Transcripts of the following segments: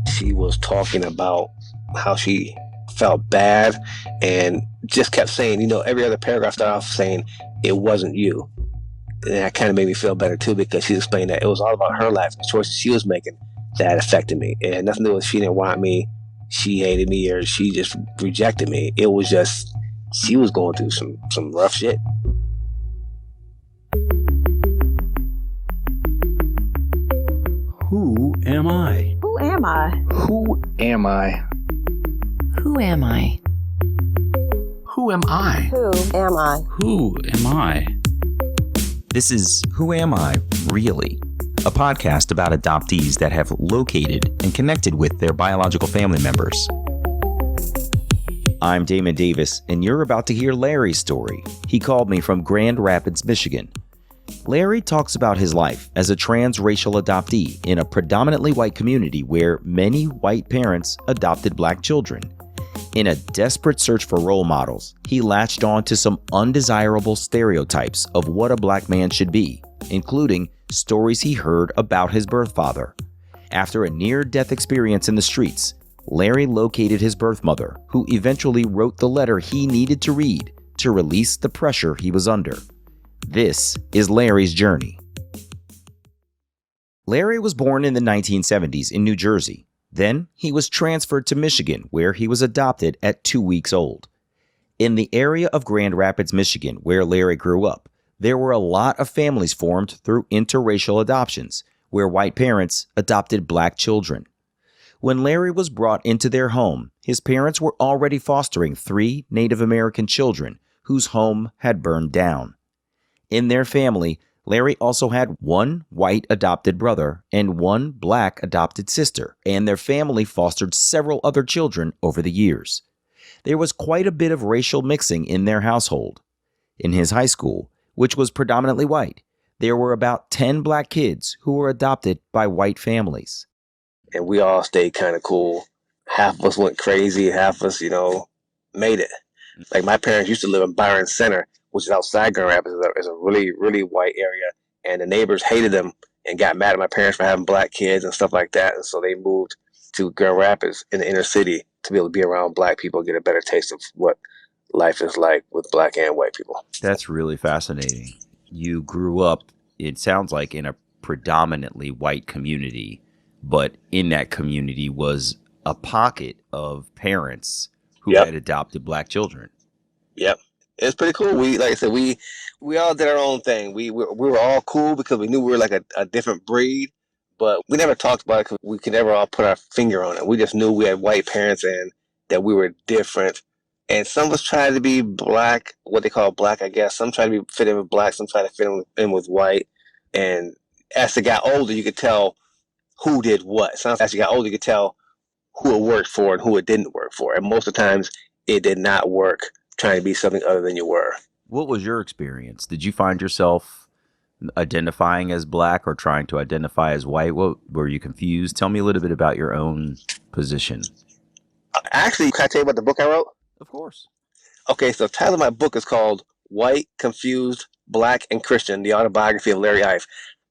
She was talking about how she felt bad and just kept saying, every other paragraph started off saying, it wasn't you. And that kind of made me feel better too, because she explained that it was all about her life, the choices she was making that affected me. It had nothing to do with she didn't want me, she hated me, or she just rejected me. It was just, she was going through some rough shit. Who am I? Who am I? Who am I? Who am I? Who am I? Who am I? Who am I? This is Who Am I, Really? A podcast about adoptees that have located and connected with their biological family members. I'm Damon Davis, and you're about to hear Larry's story. He called me from Grand Rapids, Michigan. Larry talks about his life as a transracial adoptee in a predominantly white community where many white parents adopted black children. In a desperate search for role models, he latched on to some undesirable stereotypes of what a black man should be, including stories he heard about his birth father. After a near-death experience in the streets, Larry located his birth mother, who eventually wrote the letter he needed to read to release the pressure he was under. This is Larry's journey. Larry was born in the 1970s in New Jersey. Then he was transferred to Michigan, where he was adopted at 2 weeks old. In the area of Grand Rapids, Michigan, where Larry grew up, there were a lot of families formed through interracial adoptions, where white parents adopted black children. When Larry was brought into their home, his parents were already fostering 3 Native American children whose home had burned down. In their family, Larry also had 1 white adopted brother and 1 black adopted sister, and their family fostered several other children over the years. There was quite a bit of racial mixing in their household. In his high school, which was predominantly white, there were about 10 black kids who were adopted by white families. And we all stayed kind of cool. Half of us went crazy, half of us, made it. Like, my parents used to live in Byron Center, which is outside Grand Rapids. It's a really, really white area. And the neighbors hated them and got mad at my parents for having black kids and stuff like that. And so they moved to Grand Rapids in the inner city to be able to be around black people and get a better taste of what life is like with black and white people. That's really fascinating. You grew up, it sounds like, in a predominantly white community, but in that community was a pocket of parents who had adopted black children. Yep. It's pretty cool. Like I said, we all did our own thing. We were all cool because we knew we were like a different breed, but we never talked about it because we could never all put our finger on it. We just knew we had white parents and that we were different. And some of us tried to be black, what they call black, I guess. Some tried to fit in with black, some tried to fit in with white. And as they got older, you could tell who did what. So as you got older, you could tell who it worked for and who it didn't work for. And most of the times, it did not work trying to be something other than you were. What was your experience? Did you find yourself identifying as black or trying to identify as white? What, were you confused? Tell me a little bit about your own position. Actually, can I tell you about the book I wrote? Of course. Okay, so the title of my book is called White, Confused, Black, and Christian, the Autobiography of Larry Ife.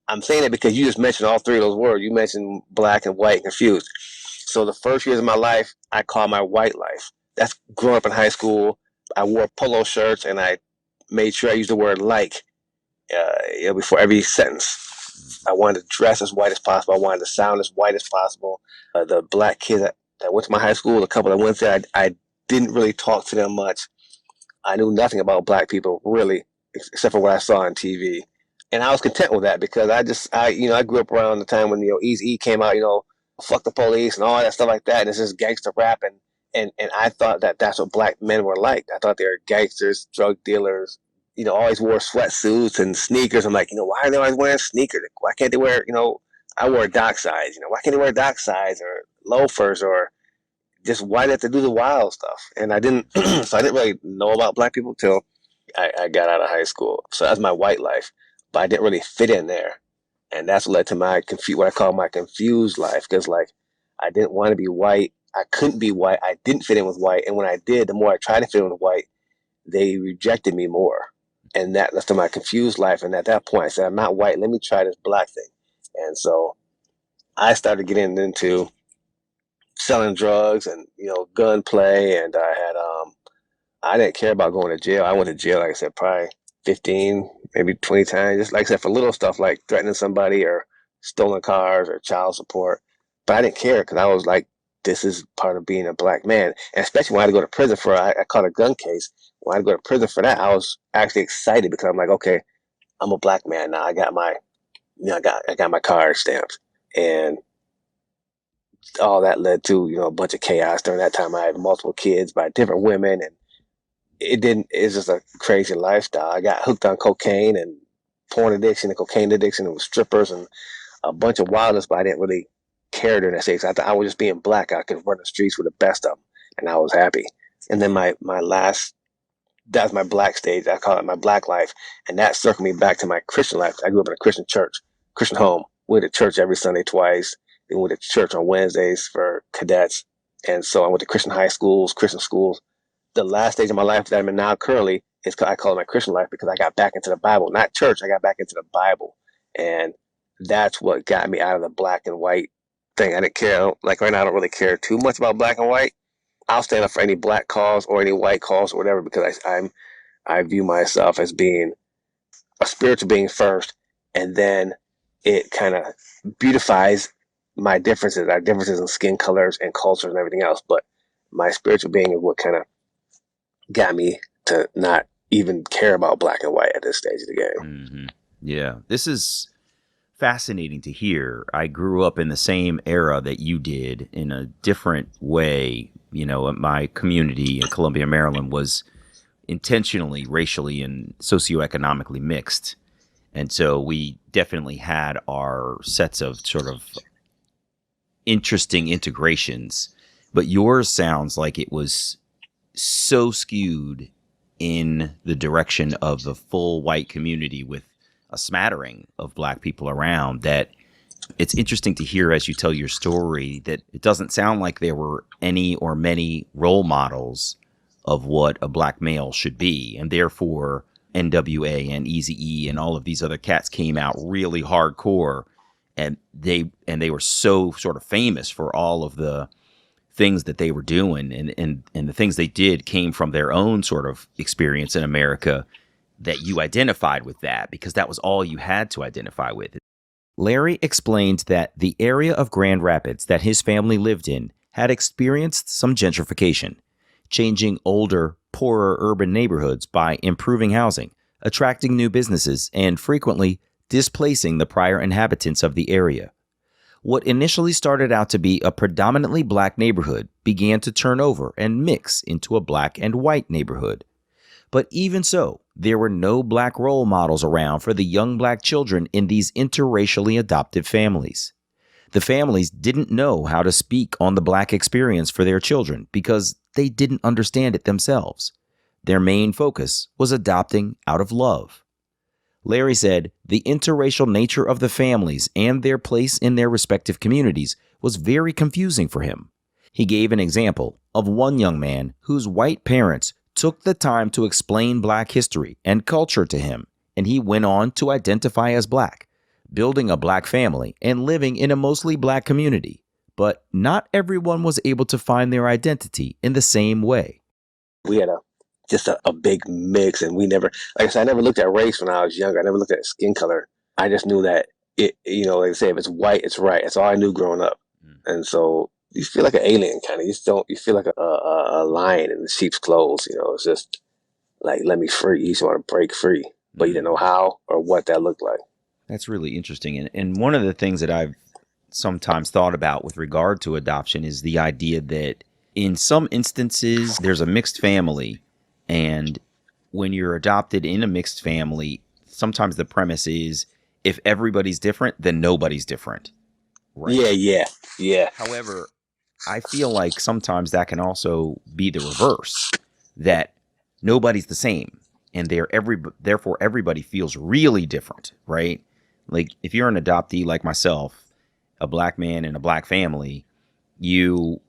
I'm saying it because you just mentioned all 3 of those words. You mentioned black and white and confused. So the first years of my life, I call my white life. That's growing up in high school. I wore polo shirts and I made sure I used the word like before every sentence. I wanted to dress as white as possible. I wanted to sound as white as possible. The black kids that went to my high school, the couple that went there, I didn't really talk to them much. I knew nothing about black people, really, except for what I saw on TV. And I was content with that because I grew up around the time when, Eazy-E came out, fuck the police and all that stuff like that. And it's just gangster rap. And I thought that that's what black men were like. I thought they were gangsters, drug dealers, always wore sweatsuits and sneakers. I'm like, why are they always wearing sneakers? Why can't they wear, I wore dock size, why can't they wear dock size or loafers or just why they have to do the wild stuff? And I didn't, so I didn't really know about black people till I got out of high school. So that's my white life, but I didn't really fit in there. And that's what led to my what I call my confused life. Because I didn't want to be white. I couldn't be white. I didn't fit in with white. And when I did, the more I tried to fit in with white, they rejected me more. And that led to my confused life. And at that point, I said, I'm not white. Let me try this black thing. And so I started getting into selling drugs and gunplay, and I didn't care about going to jail. I went to jail, like I said, probably 15, maybe 20 times. Just like I said, for little stuff like threatening somebody or stolen cars or child support. But I didn't care because I was like, this is part of being a black man. And especially when I had to go to prison for, I caught a gun case. When I had to go to prison for that, I was actually excited because I'm like, okay, I'm a black man now. I got my, I got my card stamped. And all that led to, a bunch of chaos. During that time, I had multiple kids by different women, and it's just a crazy lifestyle. I got hooked on cocaine and porn addiction and cocaine addiction and with strippers and a bunch of wildness, but I didn't really care during that stage. I thought I was just being black. I could run the streets with the best of them, and I was happy. And then my last, that was my black stage. I call it my black life, and that circled me back to my Christian life. I grew up in a Christian church, Christian home. We went to church every Sunday twice. Then we went to church on Wednesdays for cadets. And so I went to Christian high schools, Christian schools. The last stage of my life that I'm in now currently is, I call it my Christian life, because I got back into the Bible, not church. I got back into the Bible. And that's what got me out of the black and white thing. I didn't care. Like right now, I don't really care too much about black and white. I'll stand up for any black cause or any white cause or whatever, because I view myself as being a spiritual being first, and then it kind of beautifies my differences, our differences in skin colors and cultures and everything else. But my spiritual being is what kind of got me to not even care about black and white at this stage of the game. Mm-hmm. Yeah, this is fascinating to hear. I grew up in the same era that you did in a different way. My community in Columbia, Maryland was intentionally racially and socioeconomically mixed. And so we definitely had our sets of sort of interesting integrations. But yours sounds like it was so skewed in the direction of the full white community with a smattering of black people around, that it's interesting to hear as you tell your story that it doesn't sound like there were any or many role models of what a black male should be. And therefore, NWA and Eazy-E and all of these other cats came out really hardcore, and they were so sort of famous for all of the things that they were doing, and the things they did came from their own sort of experience in America, that you identified with that because that was all you had to identify with. Larry explained that the area of Grand Rapids that his family lived in had experienced some gentrification, changing older, poorer urban neighborhoods by improving housing, attracting new businesses, and frequently displacing the prior inhabitants of the area. What initially started out to be a predominantly black neighborhood began to turn over and mix into a black and white neighborhood. But even so, there were no black role models around for the young black children in these interracially adoptive families. The families didn't know how to speak on the black experience for their children because they didn't understand it themselves. Their main focus was adopting out of love. Larry said the interracial nature of the families and their place in their respective communities was very confusing for him. He gave an example of one young man whose white parents took the time to explain black history and culture to him, and he went on to identify as black, building a black family and living in a mostly black community. But not everyone was able to find their identity in the same way. We had just a big mix, and we never, like I said, I never looked at race when I was younger. I never looked at skin color. I just knew that it, like I say, if it's white, it's right. That's all I knew growing up. And so you feel like an alien, kind of. You feel like a lion in sheep's clothes. It's just like, let me free. You just want to break free, but you didn't know how or what that looked like. That's really interesting. And one of the things that I've sometimes thought about with regard to adoption is the idea that in some instances there's a mixed family, and when you're adopted in a mixed family, sometimes the premise is if everybody's different, then nobody's different. Right? Yeah. However, I feel like sometimes that can also be the reverse, that nobody's the same, and therefore everybody feels really different, right? Like if you're an adoptee like myself, a black man in a black family, you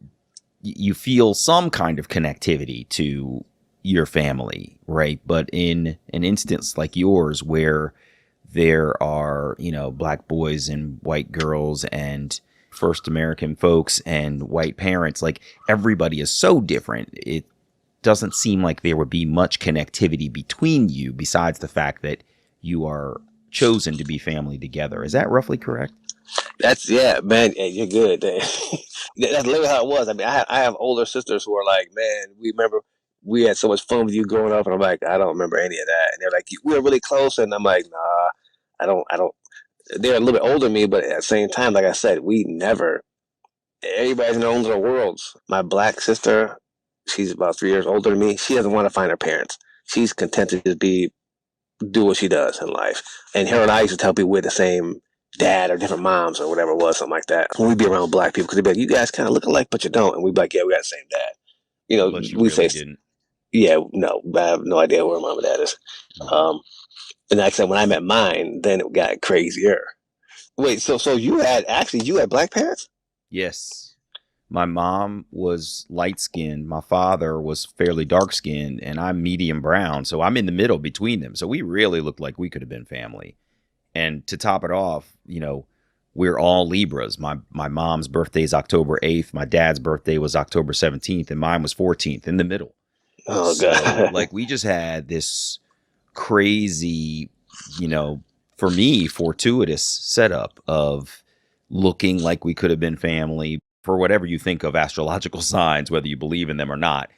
feel some kind of connectivity to your family, right? But in an instance like yours where there are, black boys and white girls, and first American folks and white parents, like everybody is so different. It doesn't seem like there would be much connectivity between you besides the fact that you are chosen to be family together. Is that roughly correct? That's yeah, man. Yeah, you're good. That's literally how it was. I mean, I have older sisters who are like, man, we remember we had so much fun with you growing up, and I'm like, I don't remember any of that. And they're like, we were really close, and I'm like, nah, I don't. They're a little bit older than me, but at the same time, like I said, we never. Everybody's in their own little worlds. My black sister, she's about 3 years older than me. She doesn't want to find her parents. She's content to just be do what she does in life. And her and I used to tell people we're the same dad or different moms or whatever it was, something like that. When we'd be around black people, because they'd be like, you guys kind of look alike, but you don't. And we'd be like, yeah, we got the same dad. You know, But you we really say, didn't. yeah, no, I have no idea where mom and dad is. And like I said, when I met mine, then it got crazier. Wait, so you had black parents? Yes. My mom was light skinned. My father was fairly dark skinned, and I'm medium brown. So I'm in the middle between them. So we really looked like we could have been family. And to top it off, we're all Libras. My mom's birthday is October 8th. My dad's birthday was October 17th, and mine was 14th, in the middle. Oh, So, God. like, we just had this crazy, for me, fortuitous setup of looking like we could have been family. For whatever you think of astrological signs, whether you believe in them or not,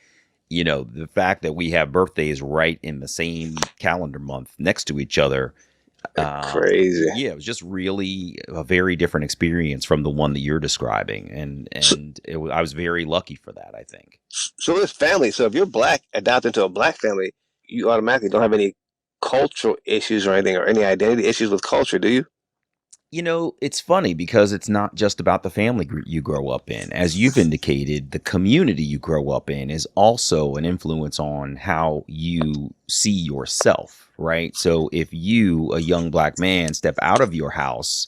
the fact that we have birthdays right in the same calendar month next to each other. Crazy. Yeah, it was just really a very different experience from the one that you're describing. And I was very lucky for that, I think. So it's family. So if you're black, adopted into a black family, you automatically don't have any cultural issues or anything, or any identity issues with culture, do you? It's funny because it's not just about the family you grow up in. As you've indicated, the community you grow up in is also an influence on how you see yourself, right? So if you, a young black man, step out of your house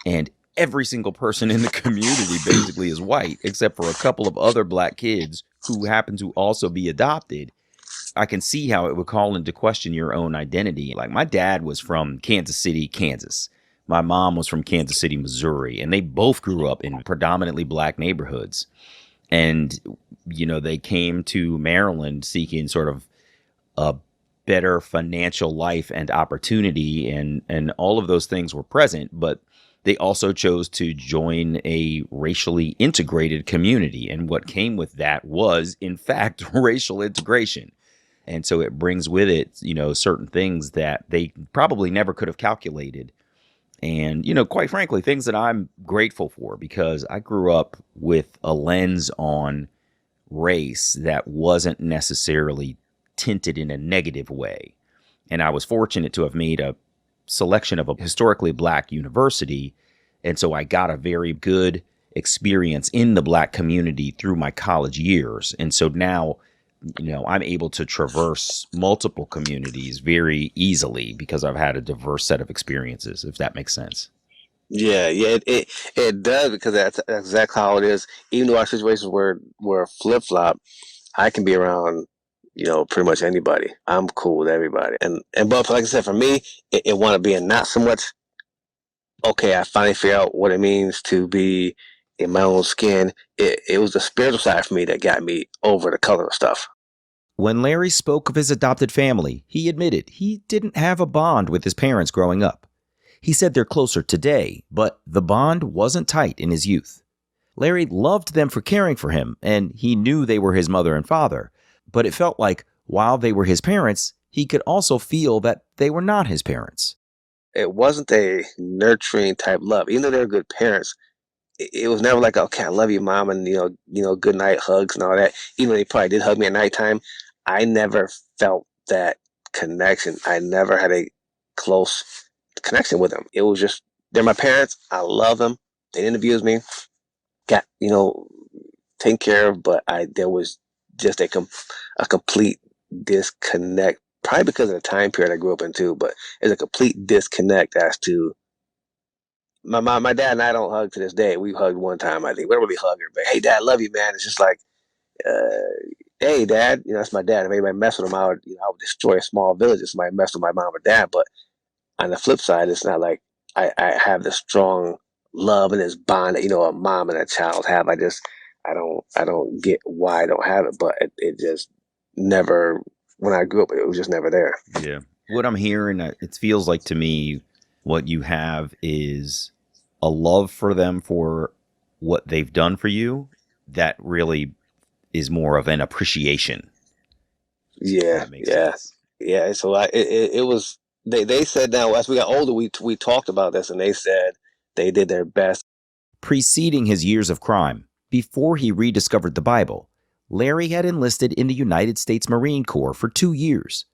and every single person in the community basically is white, except for a couple of other black kids who happen to also be adopted, I can see how it would call into question your own identity. Like, my dad was from Kansas City, Kansas. My mom was from Kansas City, Missouri, and they both grew up in predominantly black neighborhoods. And, they came to Maryland seeking sort of a better financial life and opportunity, and all of those things were present, but they also chose to join a racially integrated community. And what came with that was, in fact, racial integration. And so it brings with it, certain things that they probably never could have calculated. And, quite frankly, things that I'm grateful for, because I grew up with a lens on race that wasn't necessarily tinted in a negative way. And I was fortunate to have made a selection of a historically black university. And so I got a very good experience in the black community through my college years. And so now, I'm able to traverse multiple communities very easily because I've had a diverse set of experiences, if that makes sense. Yeah, it does, because that's exactly how it is. Even though our situations were flip flop, I can be around, pretty much anybody. I'm cool with everybody. But like I said, for me, it wound up being not so much, okay, I finally figured out what it means to be in my own skin. It was the spiritual side for me that got me over the color stuff. When Larry spoke of his adopted family, he admitted he didn't have a bond with his parents growing up. He said they're closer today, but the bond wasn't tight in his youth. Larry loved them for caring for him, and he knew they were his mother and father, but it felt like while they were his parents, he could also feel that they were not his parents. It wasn't a nurturing type love. Even though they were good parents, it was never like, okay, I love you, mom, and good night hugs and all that. Even though they probably did hug me at nighttime, I never felt that connection. I never had a close connection with them. It was just, they're my parents. I love them. They didn't abuse me. Got taken care of, but there was just a complete disconnect. Probably because of the time period I grew up in too, but there's a complete disconnect as to my dad and I don't hug to this day. We hugged one time, I think. We don't really hug her, but hey, dad, love you, man. It's just like, hey, dad, that's my dad. If anybody mess with him, I would destroy a small village if somebody messed with my mom or dad. But on the flip side, it's not like I have this strong love and this bond that, a mom and a child have. I don't get why I don't have it, but it just never, when I grew up, it was just never there. Yeah. What I'm hearing, it feels like to me, what you have is a love for them for what they've done for you that really is more of an appreciation. Yeah, That makes yeah, sense. yeah. So it was, they said, now as we got older, we talked about this, and they said they did their best. Preceding his years of crime, before he rediscovered the Bible, Larry had enlisted in the United States Marine Corps for 2 years.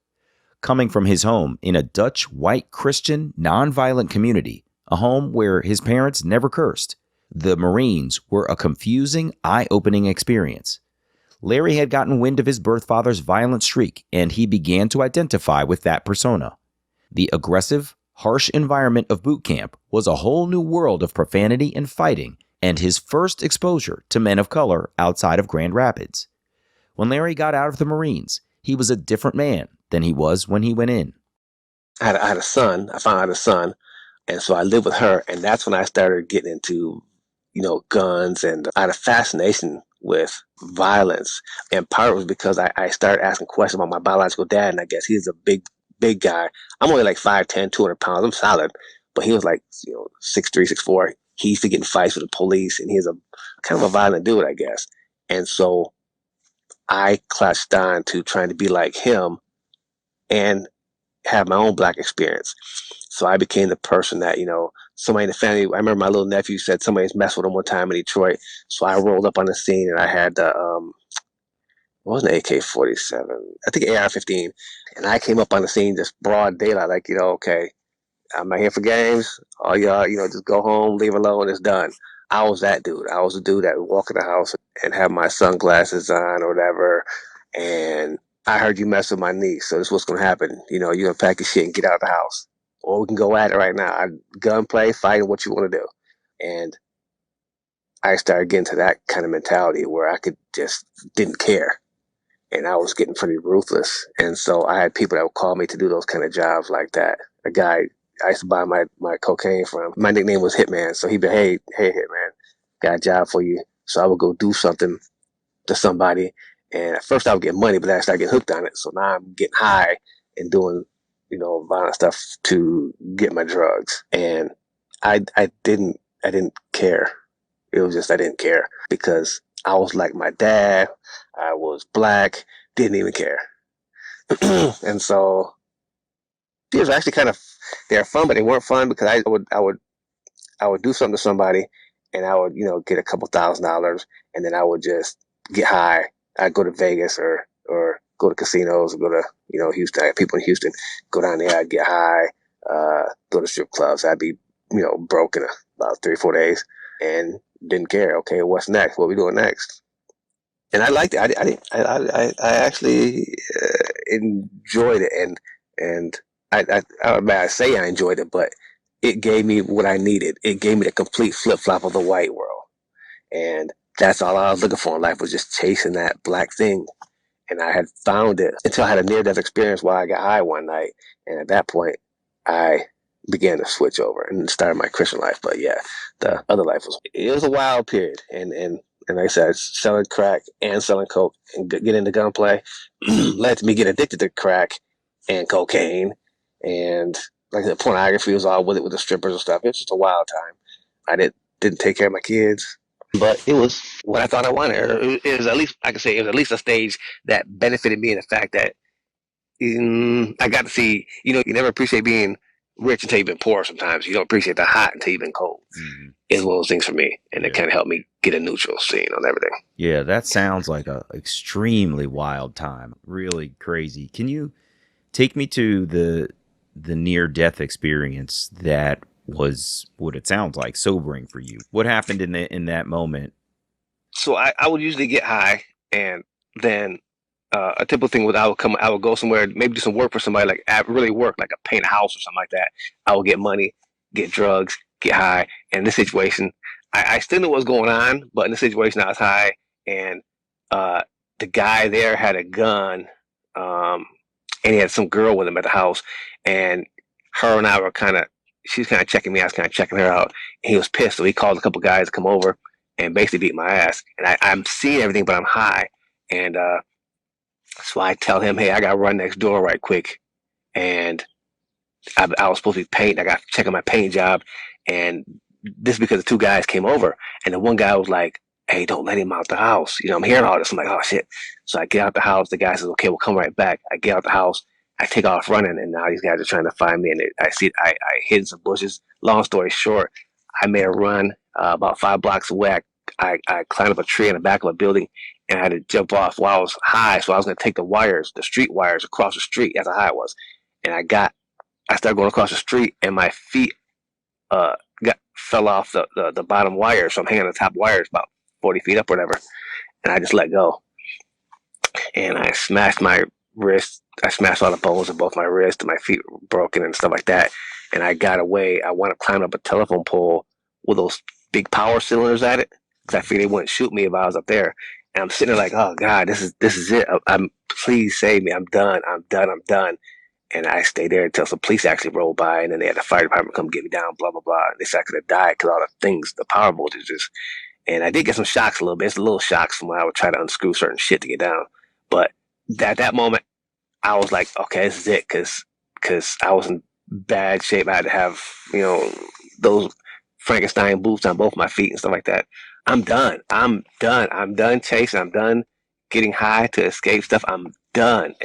Coming from his home in a Dutch white Christian nonviolent community, a home where his parents never cursed, the Marines were a confusing, eye-opening experience. Larry had gotten wind of his birth father's violent streak, and he began to identify with that persona. The aggressive, harsh environment of boot camp was a whole new world of profanity and fighting, and his first exposure to men of color outside of Grand Rapids. When Larry got out of the Marines, he was a different man than he was when he went in. I had a son. I found out a son, and so I lived with her, and that's when I started getting into, guns, and I had a fascination with violence. And part of it was because I started asking questions about my biological dad, and I guess he's a big guy. I'm only like 5'10", 200 pounds. I'm solid, but he was like 6'3", 6'4". He used to get in fights with the police, and he's a kind of a violent dude, I guess. And so I clutched on to trying to be like him and have my own black experience. So I became the person that, somebody in the family, I remember my little nephew said somebody's messed with him one time in Detroit. So I rolled up on the scene, and I had the, it wasn't an AK-47, I think AR-15. And I came up on the scene just broad daylight, like, okay, I'm not here for games. All y'all, just go home, leave alone, it's done. I was that dude. I was the dude that would walk in the house and have my sunglasses on or whatever. And I heard you mess with my niece, so this is what's going to happen. You're going to pack your shit and get out of the house. Or we can go at it right now. Gunplay, fighting, what you want to do. And I started getting to that kind of mentality where I could just didn't care. And I was getting pretty ruthless. And so I had people that would call me to do those kind of jobs like that. A guy I used to buy my cocaine from, my nickname was Hitman. So he'd be, hey, Hitman, got a job for you. So I would go do something to somebody. And at first I would get money, but then I started getting hooked on it. So now I'm getting high and doing, violent stuff to get my drugs. And I didn't care. It was just, I didn't care because I was like my dad. I was black, didn't even care. And so it was actually they're fun, but they weren't fun because I would do something to somebody, and I would, get a couple $1,000, and then I would just get high. I'd go to Vegas or go to casinos, or go to, Houston. I have people in Houston. Go down there, I'd get high, go to strip clubs. I'd be, broke in about 3 or 4 days and didn't care. Okay, what's next? What are we doing next? And I liked it. I actually enjoyed it, and I say I enjoyed it, but it gave me what I needed. It gave me the complete flip flop of the white world, and that's all I was looking for in life, was just chasing that black thing. And I had found it until I had a near death experience while I got high one night, and at that point, I began to switch over and started my Christian life. But yeah, the other life was a wild period, and like I said, selling crack and selling coke and get into gunplay led to me get addicted to crack and cocaine, and like the pornography was all with it, with the strippers and stuff. It's just a wild time. I didn't take care of my kids, but it was what I thought I wanted. It was, at least I could say, it was at least a stage that benefited me in the fact that I got to see. You never appreciate being rich until you've been poor. Sometimes you don't appreciate the hot until you've been cold. Mm-hmm. It's one of those things for me, and it kind of helped me get a neutral scene on everything. Yeah, that sounds like a extremely wild time. Really crazy. Can you take me to the near-death experience that was what it sounds like sobering for you? What happened in that moment? So I would usually get high, and then a typical thing was I would go somewhere, maybe do some work for somebody, like really work, like a paint a house or something like that. I would get money, get drugs, get high. And in this situation, I still knew what was going on, but in this situation I was high, and the guy there had a gun, and he had some girl with him at the house, and her and I were kind of she was kind of checking me. I was kind of checking her out. And he was pissed, so he called a couple guys to come over and basically beat my ass. And I'm seeing everything, but I'm high. And so I tell him, hey, I got to run next door right quick. And I was supposed to be painting. I got to check on my paint job. And this is because the two guys came over. And the one guy was like, hey, don't let him out the house. You know, I'm hearing all this. I'm like, oh, shit. So I get out the house. The guy says, okay, we'll come right back. I get out the house. I take off running. And now these guys are trying to find me. And I hid in some bushes. Long story short, I made a run about 5 blocks away. I climbed up a tree in the back of a building. And I had to jump off while I was high. So I was going to take the wires, the street wires, across the street. That's how high it was. And I started going across the street, and my feet fell off the bottom wire. So I'm hanging on the top wires about 40 feet up or whatever. And I just let go. And I smashed my wrist. I smashed all the bones in both my wrists, and my feet were broken and stuff like that. And I got away. I wound up climbing up a telephone pole with those big power cylinders at it, because I figured they wouldn't shoot me if I was up there. And I'm sitting there like, oh God, this is it. Please save me. I'm done. And I stayed there until some police actually rolled by, and then they had the fire department come get me down, blah, blah, blah. They said I could have died because all the things, the power voltages. And I did get some shocks a little bit. It's little shocks from when I would try to unscrew certain shit to get down. But at that moment, I was like, okay, this is it, because I was in bad shape. I had to have, those Frankenstein boots on both my feet and stuff like that. I'm done chasing. I'm done getting high to escape stuff. I'm done.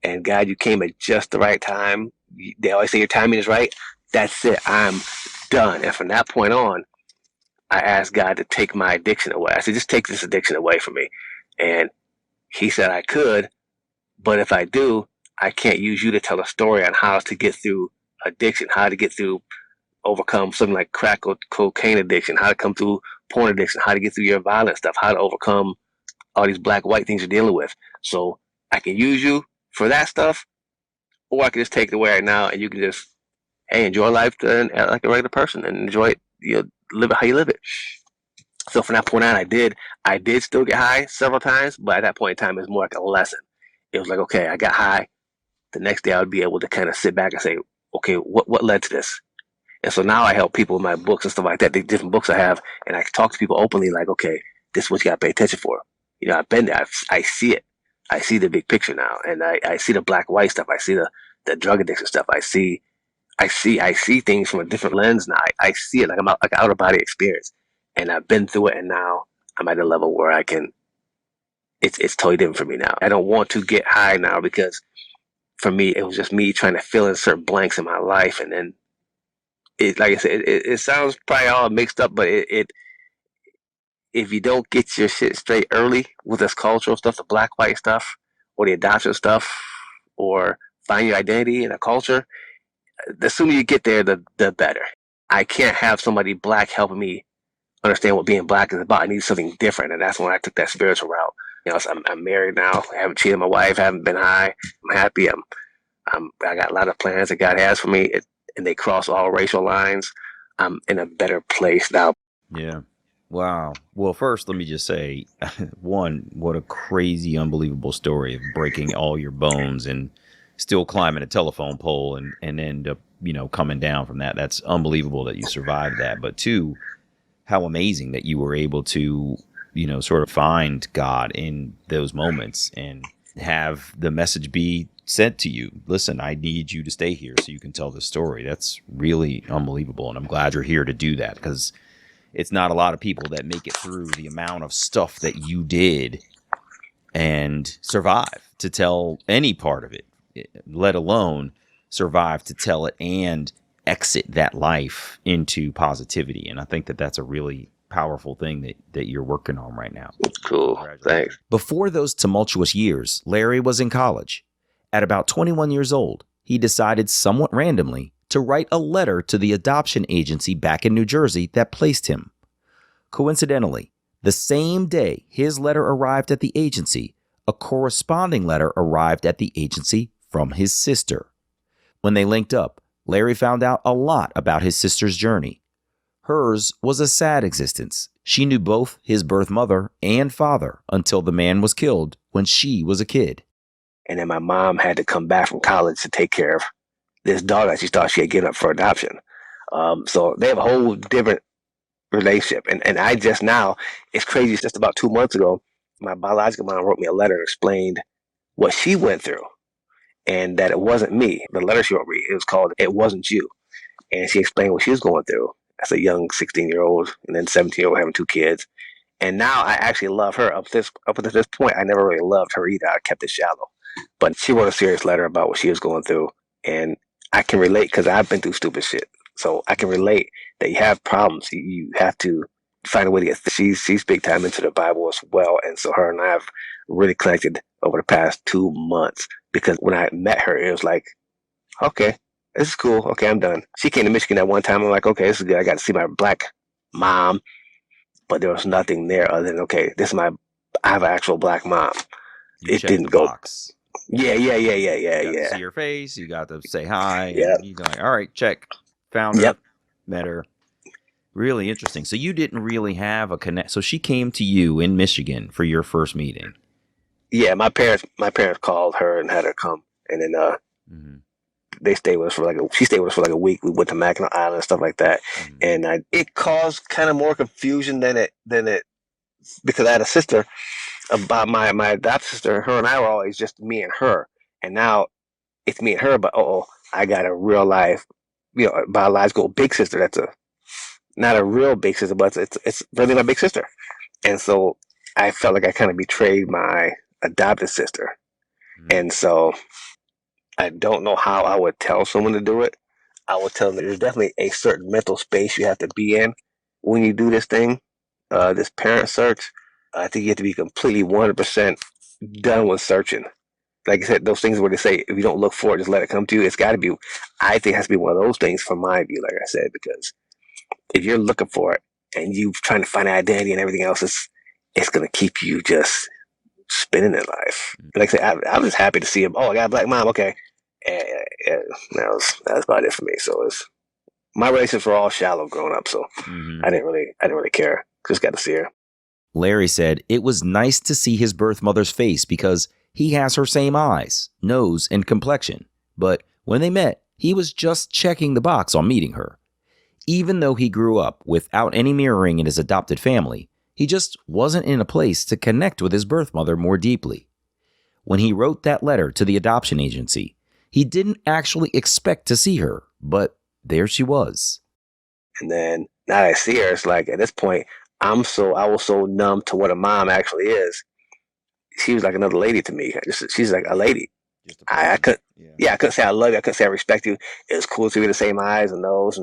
And God, you came at just the right time. They always say your timing is right. That's it. I'm done. And from that point on, I asked God to take my addiction away. I said, just take this addiction away from me. And he said I could, but if I do, I can't use you to tell a story on how to get through addiction, how to get through, overcome something like crack or cocaine addiction, how to come through porn addiction, how to get through your violent stuff, how to overcome all these black, white things you're dealing with. So I can use you for that stuff, or I can just take it away right now, and you can just, hey, enjoy life like a regular person and enjoy it, live it how you live it. So from that point on, I did still get high several times, but at that point in time, it was more like a lesson. It was like, okay, I got high. The next day, I would be able to kind of sit back and say, okay, what led to this? And so now I help people with my books and stuff like that, the different books I have, and I talk to people openly like, okay, this is what you got to pay attention for. I've been there. I see it. I see the big picture now, and I see the black white stuff. I see the drug addiction stuff. I see things from a different lens now. I see it like I'm like an out of body experience, and I've been through it, and now I'm at a level where I can. It's totally different for me now. I don't want to get high now because for me it was just me trying to fill in certain blanks in my life, and then like I said, it sounds probably all mixed up, but if you don't get your shit straight early with this cultural stuff, the black, white stuff, or the adoption stuff, or find your identity in a culture, the sooner you get there, the better. I can't have somebody black helping me understand what being black is about. I need something different, and that's when I took that spiritual route. So I'm married now. I haven't cheated my wife. I haven't been high. I'm happy. I got a lot of plans that God has for me, and they cross all racial lines. I'm in a better place now. Yeah. Wow. Well, first, let me just say, one, what a crazy, unbelievable story of breaking all your bones and still climbing a telephone pole and end up, coming down from that. That's unbelievable that you survived that. But two, how amazing that you were able to, sort of find God in those moments and have the message be sent to you. Listen, I need you to stay here so you can tell the story. That's really unbelievable. And I'm glad you're here to do that, because it's not a lot of people that make it through the amount of stuff that you did and survive to tell any part of it, let alone survive to tell it and exit that life into positivity. And I think that that's a really powerful thing that you're working on right now. Cool. Thanks. Before those tumultuous years, Larry was in college. At about 21 years old, he decided somewhat randomly to write a letter to the adoption agency back in New Jersey that placed him. Coincidentally, the same day his letter arrived at the agency, a corresponding letter arrived at the agency from his sister. When they linked up, Larry found out a lot about his sister's journey. Hers was a sad existence. She knew both his birth mother and father until the man was killed when she was a kid. And then my mom had to come back from college to take care of this daughter that she thought she had given up for adoption. So they have a whole different relationship. And I just now, it's crazy, it's just about 2 months ago, my biological mom wrote me a letter and explained what she went through and that it wasn't me. The letter she wrote me, it was called It Wasn't You. And she explained what she was going through as a young 16-year-old and then 17-year-old having 2 kids. And now I actually love her. Up to this point, I never really loved her either. I kept it shallow. But she wrote a serious letter about what she was going through. And I can relate because I've been through stupid shit. So I can relate that you have problems. You have to find a way to get she's big time into the Bible as well. And so her and I have really connected over the past 2 months because when I met her, it was like, okay, this is cool. Okay, I'm done. She came to Michigan at one time. I'm like, okay, this is good. I got to see my black mom, but there was nothing there other than, okay, I have an actual black mom. You It checked didn't the go. box. Yeah. You got to see her face. You got to say hi. Yeah. And you go like, all right, check. Found her. Yep. Met her. Really interesting. So you didn't really have a connect. So she came to you in Michigan for your first meeting. Yeah, my parents called her and had her come, and then they stayed with us for she stayed with us for like a week. We went to Mackinac Island and stuff like that, and it caused kind of more confusion than it because I had a sister about my adopted sister. Her and I were always just me and her, and now it's me and her. But I got a real life, biological big sister. That's not a real big sister, but it's really my big sister. And so I felt like I kind of betrayed my adopted sister. And so I don't know how I would tell someone to do it. I would tell them that there's definitely a certain mental space you have to be in when you do this thing, this parent search. I think you have to be completely 100% done with searching. Like I said, those things where they say, if you don't look for it, just let it come to you. It's got to be, I think it has to be one of those things from my view, like I said, because if you're looking for it and you trying to find identity and everything else, it's going to keep you just spinning in life. Like I said, I was happy to see him. Oh, I got a black mom. Okay. And that was about it for me. So my relationships were all shallow growing up. So I didn't really care. Just got to see her. Larry said it was nice to see his birth mother's face because he has her same eyes, nose, and complexion. But when they met, he was just checking the box on meeting her. Even though he grew up without any mirroring in his adopted family, he just wasn't in a place to connect with his birth mother more deeply. When he wrote that letter to the adoption agency, he didn't actually expect to see her, but there she was. And then now that I see her, it's like at this point, I was so numb to what a mom actually is. She was like another lady to me. She's like a lady. I couldn't say I love you. I couldn't say I respect you. It was cool to be the same eyes and nose,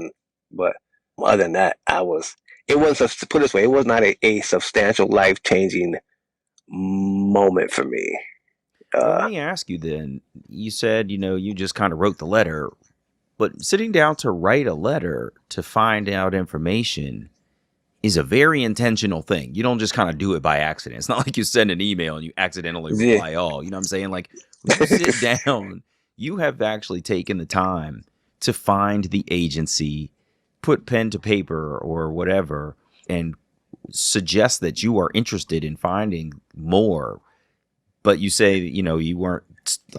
but other than that, it wasn't, to put it this way, it was not a substantial life-changing moment for me. Let me ask you then, you said, you just kind of wrote the letter, but sitting down to write a letter to find out information is a very intentional thing. You don't just kind of do it by accident. It's not like you send an email and you accidentally reply all. You know what I'm saying? Like, when you sit down, you have actually taken the time to find the agency, put pen to paper or whatever, and suggest that you are interested in finding more. But you say, you weren't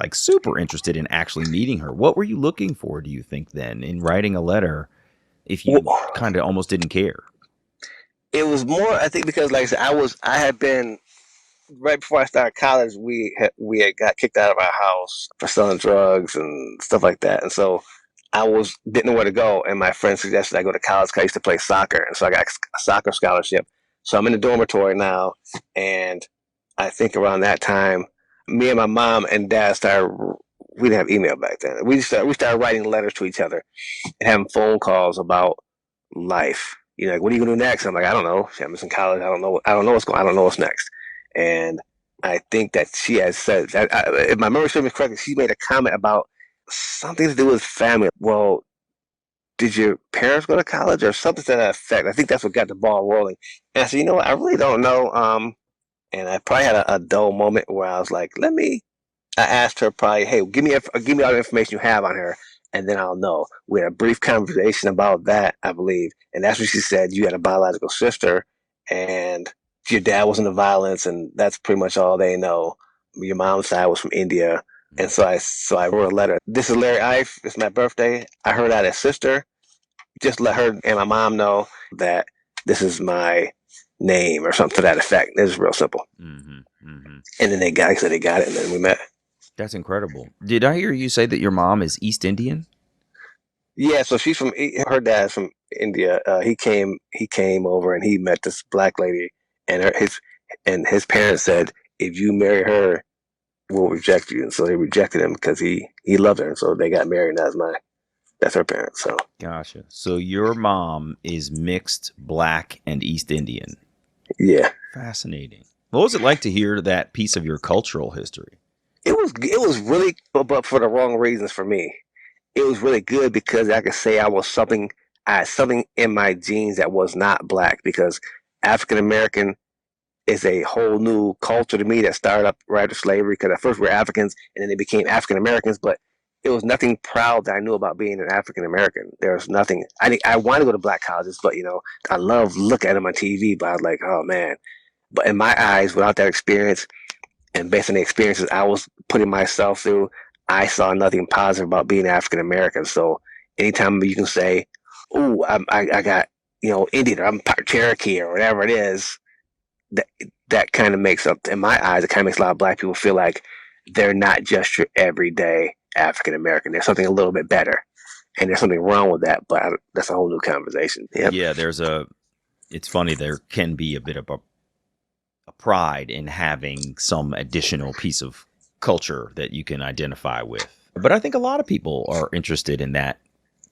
like super interested in actually meeting her. What were you looking for, do you think, then, in writing a letter if you kind of almost didn't care? It was more, I think, because like I said, I had been, right before I started college, we had got kicked out of our house for selling drugs and stuff like that. And so didn't know where to go. And my friend suggested I go to college because I used to play soccer. And so I got a soccer scholarship. So I'm in the dormitory now. And I think around that time, me and my mom and dad we didn't have email back then. We started writing letters to each other and having phone calls about life. Like, what are you gonna do next? I'm like, I don't know. I'm in college. I don't know what's next. And I think that she has said that, if my memory serves me correctly, she made a comment about something to do with family. Well, did your parents go to college or something to that effect? I think that's what got the ball rolling. And I said, what? I really don't know. And I probably had a dull moment where I was like, I asked her probably, hey, give me all the information you have on her, and then I'll know. We had a brief conversation about that, I believe. And that's when she said you had a biological sister and your dad was into violence, and that's pretty much all they know. Your mom's side was from India. And so I wrote a letter. This is Larry Ife. It's my birthday. I heard I had a sister. just let her and my mom know that this is my name or something to that effect. It was real simple. And then they got it, and then we met. That's incredible. Did I hear you say that your mom is East Indian? Yeah, so she's from her dad's from India. He came over and he met this black lady, and his parents said, if you marry her, we'll reject you. And so they rejected him because he loved her, and so they got married. And that's her parents. So Gotcha. So your mom is mixed black and East Indian. yeah, Fascinating. What was it like to hear that piece of your cultural history? it was really, but for the wrong reasons for me. It was really good because I could say I had something in my genes that was not black, because African American is a whole new culture to me that started up right after slavery, because at first we were Africans and then they became African Americans, but it was nothing proud that I knew about being an African American. There was nothing. I wanted to go to black colleges, but I love looking at them on TV, but I was like, oh man. But in my eyes, without that experience, and based on the experiences I was putting myself through, I saw nothing positive about being African American. So anytime you can say, "Oh, I got Indian, or I'm part Cherokee, or whatever it is," that kind of makes up, in my eyes, it kind of makes a lot of black people feel like they're not just your everyday African American. There's something a little bit better, and there's something wrong with that. But that's a whole new conversation. Yep. Yeah, it's funny. There can be a bit of a pride in having some additional piece of culture that you can identify with. But I think a lot of people are interested in that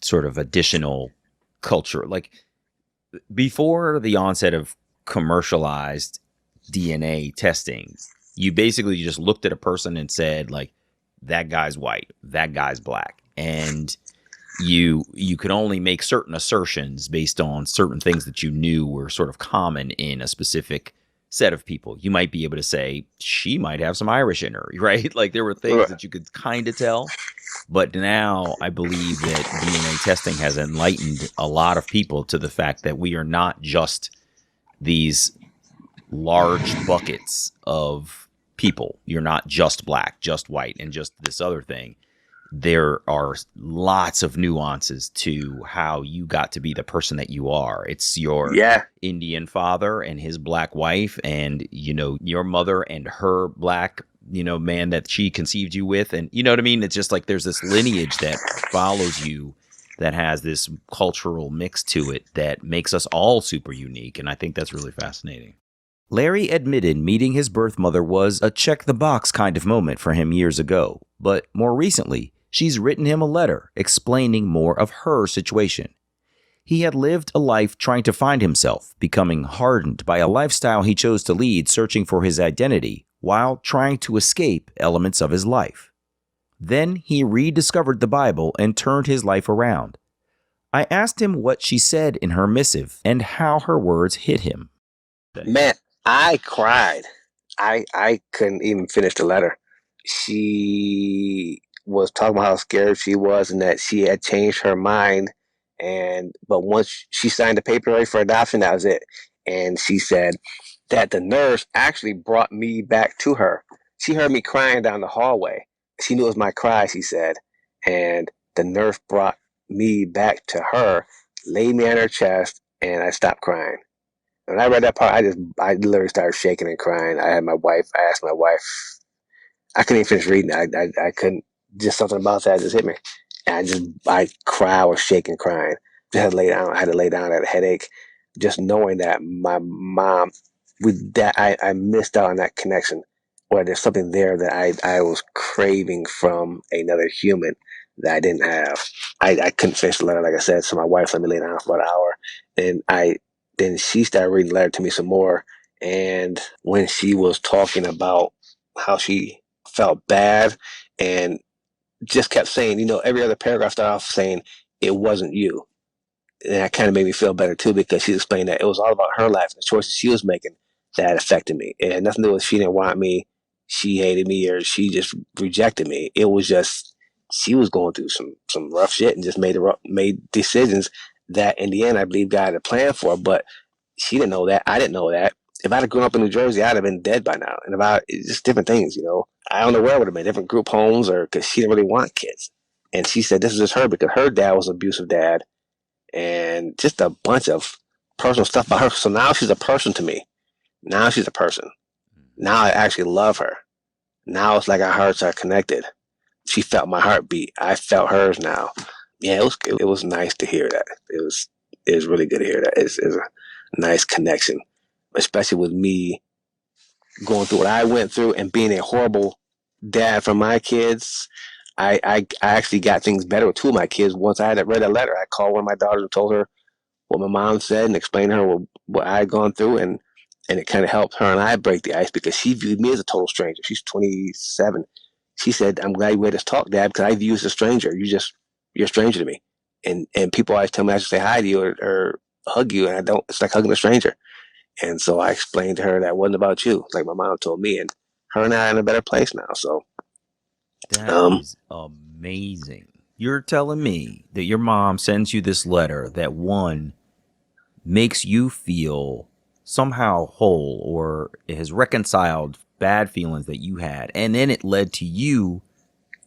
sort of additional culture. Like before the onset of commercialized DNA testing, you basically just looked at a person and said, like, that guy's white, that guy's black. And you could only make certain assertions based on certain things that you knew were sort of common in a specific set of people. You might be able to say she might have some Irish in her, right? Like there were things that you could kind of tell. But now I believe that DNA testing has enlightened a lot of people to the fact that we are not just these large buckets of people. You're not just black, just white, and just this other thing. There are lots of nuances to how you got to be the person that you are. It's your Indian father and his black wife, and your mother and her black man that she conceived you with, and you know what I mean. It's just like there's this lineage that follows you that has this cultural mix to it that makes us all super unique, and I think that's really fascinating. Larry admitted meeting his birth mother was a check-the-box kind of moment for him years ago, but more recently, she's written him a letter explaining more of her situation. He had lived a life trying to find himself, becoming hardened by a lifestyle he chose to lead, searching for his identity, while trying to escape elements of his life. Then he rediscovered the Bible and turned his life around. I asked him what she said in her missive and how her words hit him. Man, I cried. I couldn't even finish the letter. She was talking about how scared she was and that she had changed her mind. But once she signed the paper ready for adoption, that was it. And she said that the nurse actually brought me back to her. She heard me crying down the hallway. She knew it was my cry, she said. And the nurse brought me back to her, laid me on her chest, and I stopped crying. When I read that part, I literally started shaking and crying. I asked my wife, I couldn't even finish reading it. I couldn't, just something about that just hit me. And I cried, I was shaking, crying. Just had to lay down. I had to lay down. I had a headache. Just knowing that my mom, I missed out on that connection, where there's something there that I was craving from another human that I didn't have. I couldn't finish the letter, like I said, so my wife let me lay down for about an hour. And then she started reading the letter to me some more. And when she was talking about how she felt bad and just kept saying, every other paragraph started off saying, it wasn't you. And that kind of made me feel better too, because she explained that it was all about her life and the choices she was making that affected me. It had nothing to do with she didn't want me, she hated me, or she just rejected me. It was just she was going through some rough shit and just made decisions that in the end I believe God had a plan for. But she didn't know that. I didn't know that. If I'd have grown up in New Jersey, I'd have been dead by now. And it's just different things, I don't know where it would have been, different group homes, or because she didn't really want kids. And she said this was just her because her dad was an abusive dad. and just a bunch of personal stuff about her. So now she's a person to me. Now she's a person. Now I actually love her. Now it's like our hearts are connected. She felt my heartbeat. I felt hers now. Yeah, it was nice to hear that. It was really good to hear that. It's a nice connection, especially with me going through what I went through and being a horrible dad for my kids. I actually got things better with two of my kids. Once I had read a letter, I called one of my daughters and told her what my mom said and explained to her what I had gone through, and it kind of helped her and I break the ice because she viewed me as a total stranger. She's 27. She said, "I'm glad you made us talk, Dad, because I view you as a stranger. You're a stranger to me." And people always tell me I should say hi to you or hug you, and I don't. It's like hugging a stranger. And so I explained to her that wasn't about you, like my mom told me, and her and I are in a better place now. So That is amazing. You're telling me that your mom sends you this letter that one makes you feel somehow whole or has reconciled bad feelings that you had. And then it led to you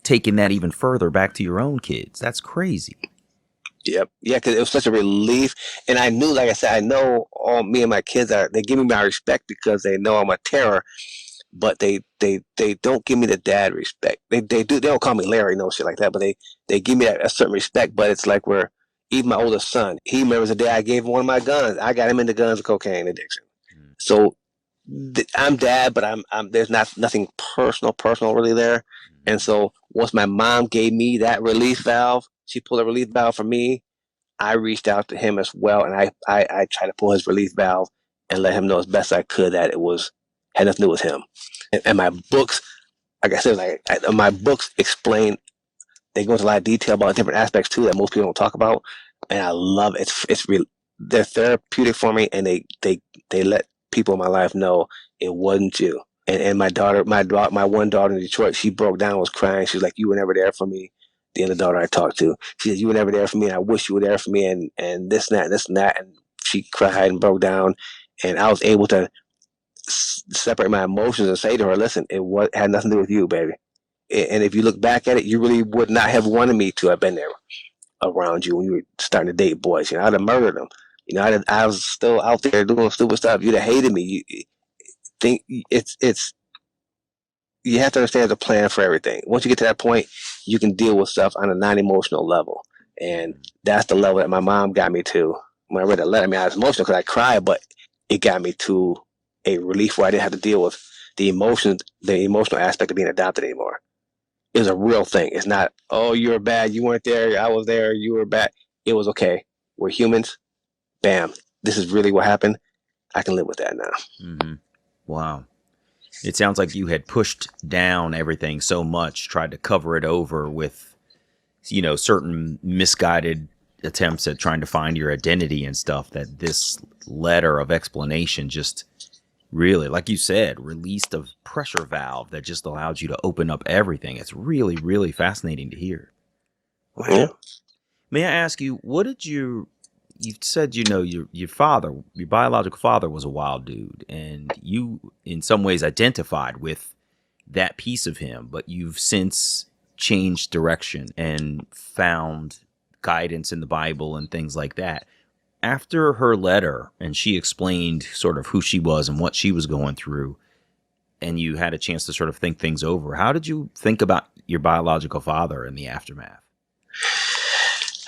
taking that even further back to your own kids. That's crazy. Yep. Yeah, because it was such a relief. And I knew, like I said, I know all me and my kids they give me my respect because they know I'm a terror, but they don't give me the dad respect. They don't call me Larry, no shit like that, but they give me a certain respect, but it's like where even my oldest son, he remembers the day I gave him one of my guns. I got him into guns and cocaine addiction. So I'm dad, but I'm there's nothing personal really there. And so once my mom gave me that relief valve, she pulled a relief valve for me. I reached out to him as well, and I tried to pull his relief valve and let him know as best I could that it was had nothing to do with him. And my books, like I said, my books explain. They go into a lot of detail about different aspects too that most people don't talk about, and I love it. It's real. They're therapeutic for me, and they let people in my life know it wasn't you. And my daughter, my one daughter in Detroit, she broke down, was crying. She was like, "You were never there for me." The other daughter I talked to, she said, "You were never there for me, and I wish you were there for me." And this and that, and this and that, and she cried and broke down, and I was able to separate my emotions and say to her, "Listen, had nothing to do with you, baby. And if you look back at it, you really would not have wanted me to have been there around you when you were starting to date boys. You know, I'd have murdered them. You know, I was still out there doing stupid stuff. You'd have hated me. You think it's you have to understand there's a plan for everything. Once you get to that point, you can deal with stuff on a non-emotional level, and that's the level that my mom got me to. When I read that letter, I mean, I was emotional because I cried, but it got me to a relief where I didn't have to deal with the emotional aspect of being adopted anymore. It was a real thing. It's not, oh, you were bad, you weren't there, I was there, you were bad. It was okay. We're humans. Bam. This is really what happened. I can live with that now. Mm-hmm. Wow. It sounds like you had pushed down everything so much, tried to cover it over with, certain misguided attempts at trying to find your identity and stuff, that this letter of explanation just really, like you said, released a pressure valve that just allowed you to open up everything. It's really, really fascinating to hear. Wow. Yeah. May I ask you, you said, your father, your biological father was a wild dude, and you in some ways identified with that piece of him, but you've since changed direction and found guidance in the Bible and things like that. After her letter and she explained sort of who she was and what she was going through, and you had a chance to sort of think things over, how did you think about your biological father in the aftermath?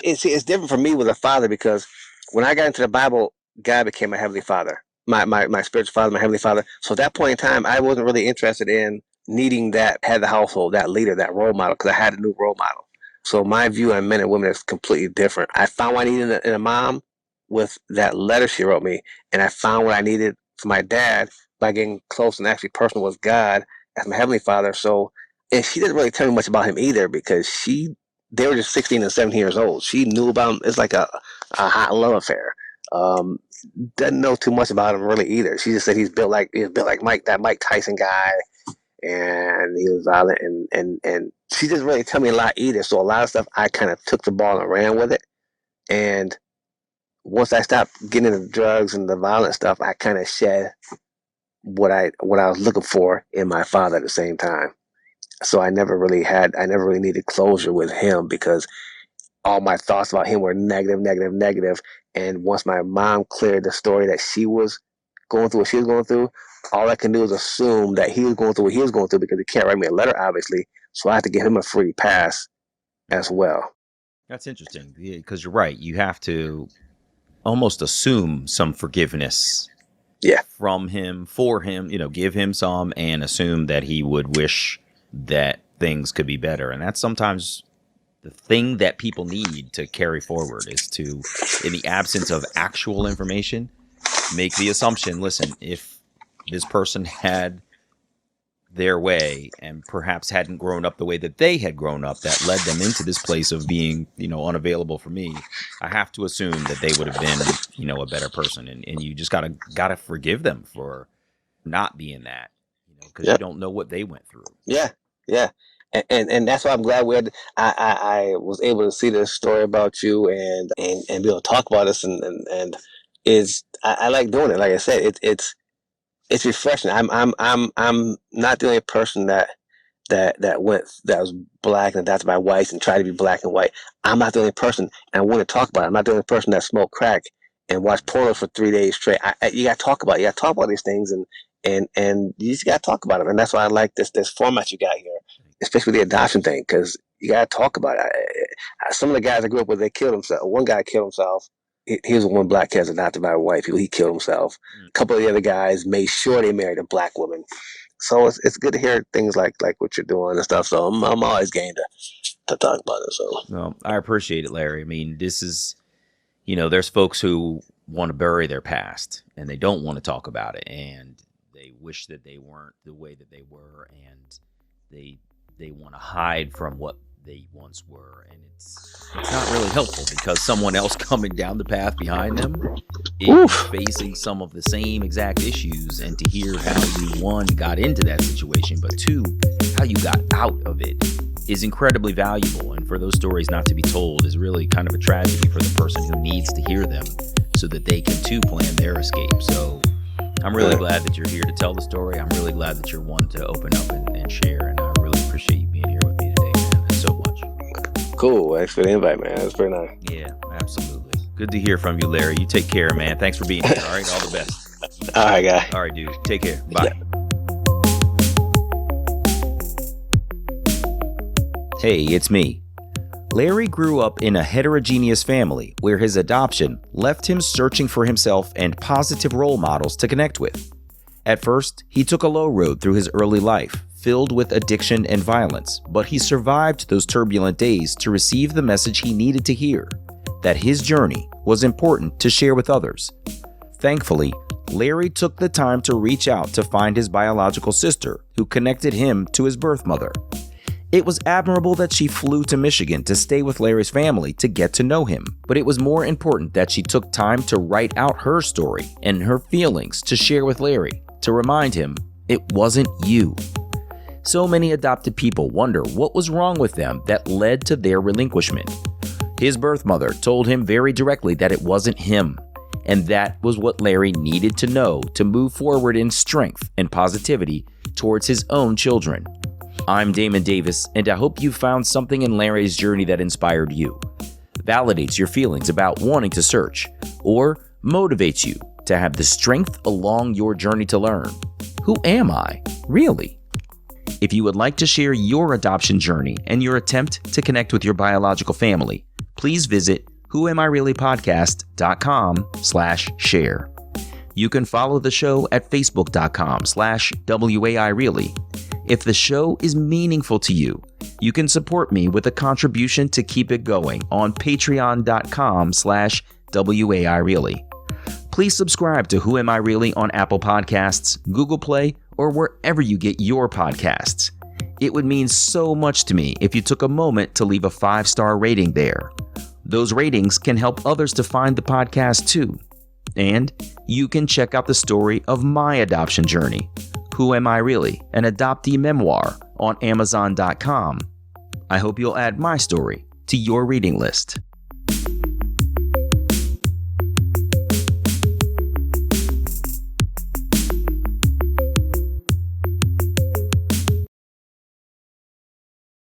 It's different for me with a father because when I got into the Bible, God became my heavenly father, my spiritual father, my heavenly father. So at that point in time, I wasn't really interested in needing that head of the household, that leader, that role model, because I had a new role model. So my view on men and women is completely different. I found what I needed in a mom with that letter she wrote me, and I found what I needed for my dad by getting close and actually personal with God as my heavenly father. So, and she didn't really tell me much about him either because they were just 16 and 17 years old. She knew about him. It's like a hot love affair. Doesn't know too much about him really either. She just said he's built like Mike, that Mike Tyson guy, and he was violent, and she didn't really tell me a lot either. So a lot of stuff I kind of took the ball and ran with it. And once I stopped getting into drugs and the violent stuff, I kind of shed what I was looking for in my father at the same time. So I never really needed closure with him because all my thoughts about him were negative, negative, negative. And once my mom cleared the story that she was going through what she was going through, all I can do is assume that he was going through what he was going through because he can't write me a letter, obviously. So I have to give him a free pass as well. That's interesting because you're right. You have to almost assume some forgiveness from him, for him, give him some and assume that he would wish that things could be better. And that's sometimes the thing that people need to carry forward is to, in the absence of actual information, make the assumption, listen, if this person had their way and perhaps hadn't grown up the way that they had grown up that led them into this place of being, unavailable for me, I have to assume that they would have been, a better person. And you just gotta forgive them for not being that, because you don't know what they went through. Yeah. Yeah. And that's why I'm glad I was able to see this story about you and be able to talk about this and I like doing it. Like I said, it's refreshing. I'm not the only person that was black and that's my whites and tried to be black and white. I'm not the only person, and I want to talk about it. I'm not the only person that smoked crack and watched porno for 3 days straight. You got to talk about it. You got to talk about these things and you just got to talk about it. And that's why I like this format you got here, especially the adoption thing, because you got to talk about it. Some of the guys I grew up with, they killed themselves. One guy killed himself. He was one black kid adopted by white people. He killed himself. A couple of the other guys made sure they married a black woman. So it's good to hear things like what you're doing and stuff. So I'm always game to talk about it. So well, I appreciate it, Larry. I mean, this is, there's folks who want to bury their past and they don't want to talk about it, and they wish that they weren't the way that they were, and they want to hide from what they once were, and it's not really helpful because someone else coming down the path behind them is facing some of the same exact issues, and to hear how you, one, got into that situation, but two, how you got out of it is incredibly valuable. And for those stories not to be told is really kind of a tragedy for the person who needs to hear them so that they can too plan their escape. So I'm really glad that you're here to tell the story. I'm really glad that you're one to open up and share, and I really appreciate you being here with me today, man. Thanks so much. Cool. Thanks for the invite, man. It's very nice. Yeah, absolutely. Good to hear from you, Larry. You take care, man. Thanks for being here. All right, all the best. All right, guy. All right, dude. Take care. Bye. Yeah. Hey, it's me. Larry grew up in a heterogeneous family where his adoption left him searching for himself and positive role models to connect with. At first, he took a low road through his early life, filled with addiction and violence, but he survived those turbulent days to receive the message he needed to hear, that his journey was important to share with others. Thankfully, Larry took the time to reach out to find his biological sister, who connected him to his birth mother. It was admirable that she flew to Michigan to stay with Larry's family to get to know him, but it was more important that she took time to write out her story and her feelings to share with Larry, to remind him it wasn't you. So many adopted people wonder what was wrong with them that led to their relinquishment. His birth mother told him very directly that it wasn't him, and that was what Larry needed to know to move forward in strength and positivity towards his own children. I'm Damon Davis, and I hope you found something in Larry's journey that inspired you, validates your feelings about wanting to search, or motivates you to have the strength along your journey to learn. Who am I, really? If you would like to share your adoption journey and your attempt to connect with your biological family, please visit whoamireally.podcast.com/share. You can follow the show at facebook.com/WAIReally. If the show is meaningful to you, you can support me with a contribution to keep it going on patreon.com/WAIReally. Please subscribe to Who Am I Really on Apple Podcasts, Google Play, or wherever you get your podcasts. It would mean so much to me if you took a moment to leave a 5-star rating there. Those ratings can help others to find the podcast too. And you can check out the story of my adoption journey, Who Am I Really? An Adoptee Memoir, on Amazon.com. I hope you'll add my story to your reading list.